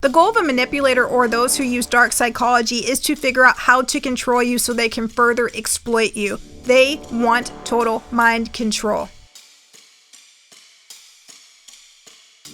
The goal of a manipulator or those who use dark psychology is to figure out how to control you so they can further exploit you. They want total mind control.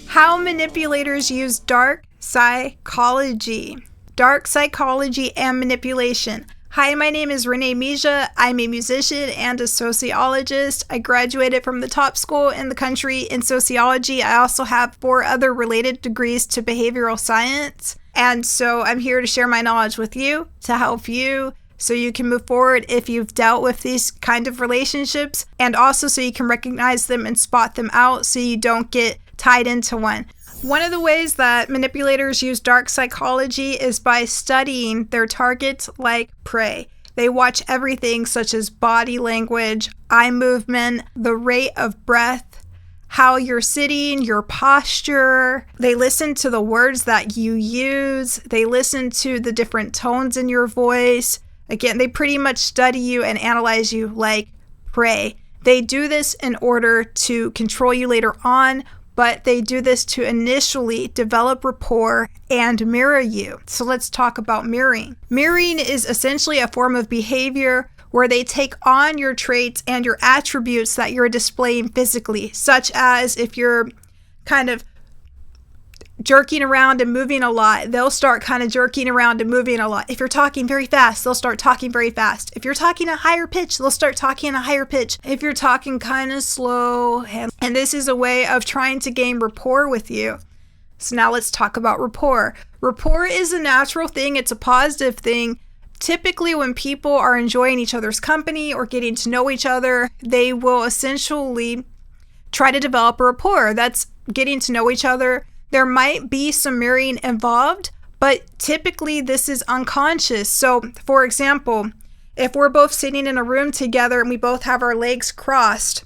How manipulators use dark psychology. Dark psychology and manipulation. Hi, my name is Renee Mija. I'm a musician and a sociologist. I graduated from the top school in the country in sociology. I also have 4 other related degrees to behavioral science. And so I'm here to share my knowledge with you, to help you, so you can move forward if you've dealt with these kind of relationships, and also so you can recognize them and spot them out so you don't get tied into one. One of the ways that manipulators use dark psychology is by studying their targets like prey. They watch everything such as body language, eye movement, the rate of breath, how you're sitting, your posture. They listen to the words that you use. They listen to the different tones in your voice. Again, they pretty much study you and analyze you like prey. They do this in order to control you later on, but they do this to initially develop rapport and mirror you. So let's talk about mirroring. Mirroring is essentially a form of behavior where they take on your traits and your attributes that you're displaying physically, such as if you're kind of jerking around and moving a lot, they'll start kind of jerking around and moving a lot. If you're talking very fast, they'll start talking very fast. If you're talking a higher pitch, they'll start talking a higher pitch. If you're talking kind of slow, and this is a way of trying to gain rapport with you. So now let's talk about rapport. Rapport is a natural thing. It's a positive thing. Typically, when people are enjoying each other's company or getting to know each other, they will essentially try to develop a rapport. That's getting to know each other. There might be some mirroring involved, but typically this is unconscious. So, for example, if we're both sitting in a room together and we both have our legs crossed,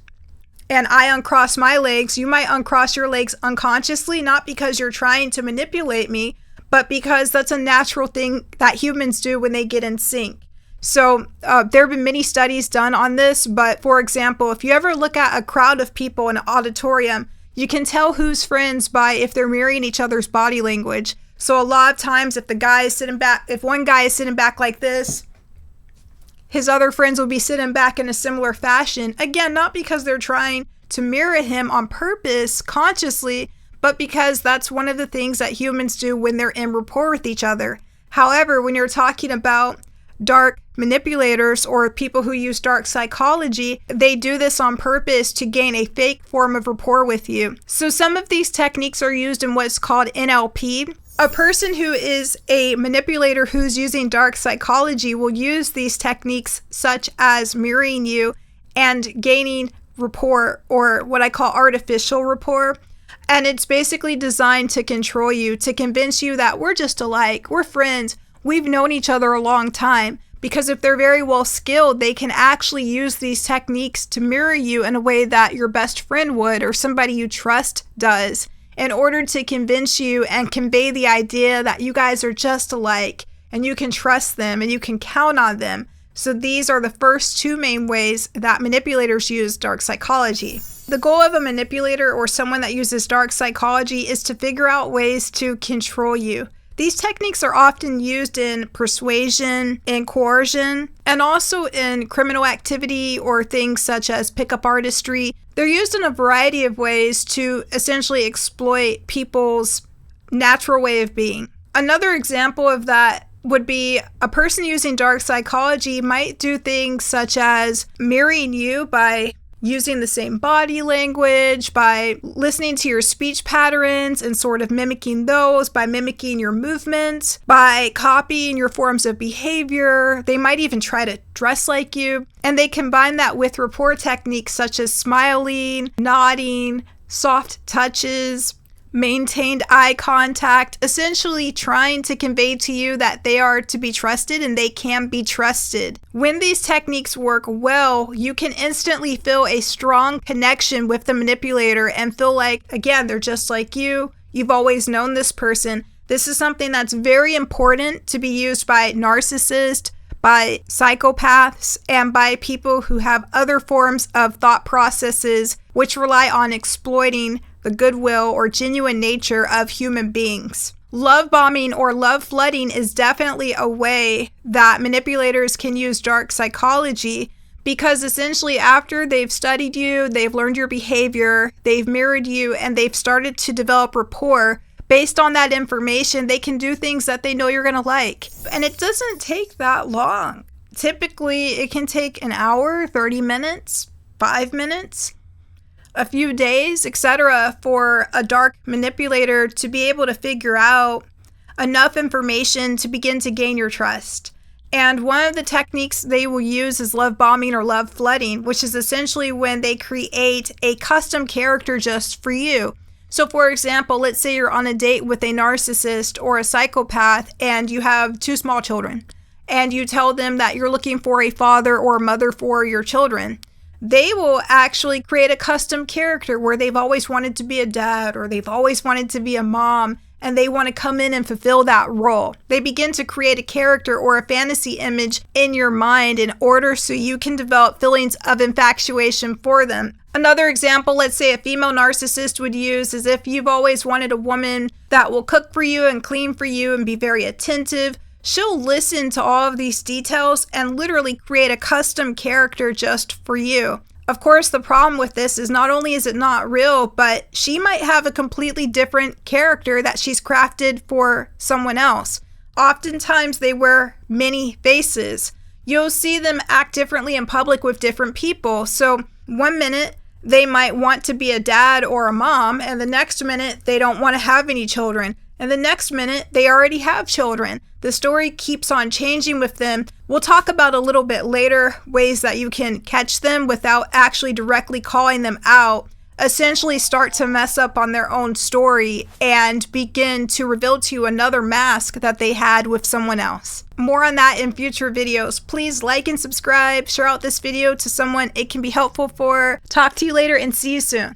and I uncross my legs, you might uncross your legs unconsciously, not because you're trying to manipulate me, but because that's a natural thing that humans do when they get in sync. So there have been many studies done on this, but for example, if you ever look at a crowd of people in an auditorium, you can tell who's friends by if they're mirroring each other's body language. So a lot of times if one guy is sitting back like this, his other friends will be sitting back in a similar fashion. Again, not because they're trying to mirror him on purpose, consciously, but because that's one of the things that humans do when they're in rapport with each other. However, when you're talking about dark manipulators or people who use dark psychology, they do this on purpose to gain a fake form of rapport with you. So some of these techniques are used in what's called NLP. A person who is a manipulator who's using dark psychology will use these techniques such as mirroring you and gaining rapport, or what I call artificial rapport. And it's basically designed to control you, to convince you that we're just alike, we're friends, we've known each other a long time. Because if they're very well skilled, they can actually use these techniques to mirror you in a way that your best friend would or somebody you trust does, in order to convince you and convey the idea that you guys are just alike and you can trust them and you can count on them. So these are the first 2 main ways that manipulators use dark psychology. The goal of a manipulator or someone that uses dark psychology is to figure out ways to control you. These techniques are often used in persuasion, in coercion, and also in criminal activity or things such as pickup artistry. They're used in a variety of ways to essentially exploit people's natural way of being. Another example of that would be a person using dark psychology might do things such as mirroring you by using the same body language, by listening to your speech patterns and sort of mimicking those, by mimicking your movements, by copying your forms of behavior. They might even try to dress like you. And they combine that with rapport techniques such as smiling, nodding, soft touches, maintained eye contact, essentially trying to convey to you that they are to be trusted and they can be trusted. When these techniques work well, you can instantly feel a strong connection with the manipulator and feel like, again, they're just like you. You've always known this person. This is something that's very important to be used by narcissists, by psychopaths, and by people who have other forms of thought processes which rely on exploiting the goodwill or genuine nature of human beings. Love bombing or love flooding is definitely a way that manipulators can use dark psychology, because essentially after they've studied you, they've learned your behavior, they've mirrored you, and they've started to develop rapport. Based on that information, they can do things that they know you're going to like. And it doesn't take that long. Typically, it can take an hour, 30 minutes, 5 minutes, a few days, etc., for a dark manipulator to be able to figure out enough information to begin to gain your trust. And one of the techniques they will use is love bombing or love flooding, which is essentially when they create a custom character just for you. So for example, let's say you're on a date with a narcissist or a psychopath and you have 2 small children, and you tell them that you're looking for a father or mother for your children. They will actually create a custom character where they've always wanted to be a dad or they've always wanted to be a mom, and they want to come in and fulfill that role. They begin to create a character or a fantasy image in your mind in order so you can develop feelings of infatuation for them. Another example, let's say a female narcissist would use, is if you've always wanted a woman that will cook for you and clean for you and be very attentive, she'll listen to all of these details and literally create a custom character just for you. Of course, the problem with this is not only is it not real, but she might have a completely different character that she's crafted for someone else. Oftentimes, they wear many faces. You'll see them act differently in public with different people. So one minute, they might want to be a dad or a mom, and the next minute, they don't want to have any children. And the next minute, they already have children. The story keeps on changing with them. We'll talk about a little bit later ways that you can catch them without actually directly calling them out. Essentially start to mess up on their own story and begin to reveal to you another mask that they had with someone else. More on that in future videos. Please like and subscribe. Share out this video to someone it can be helpful for. Talk to you later and see you soon.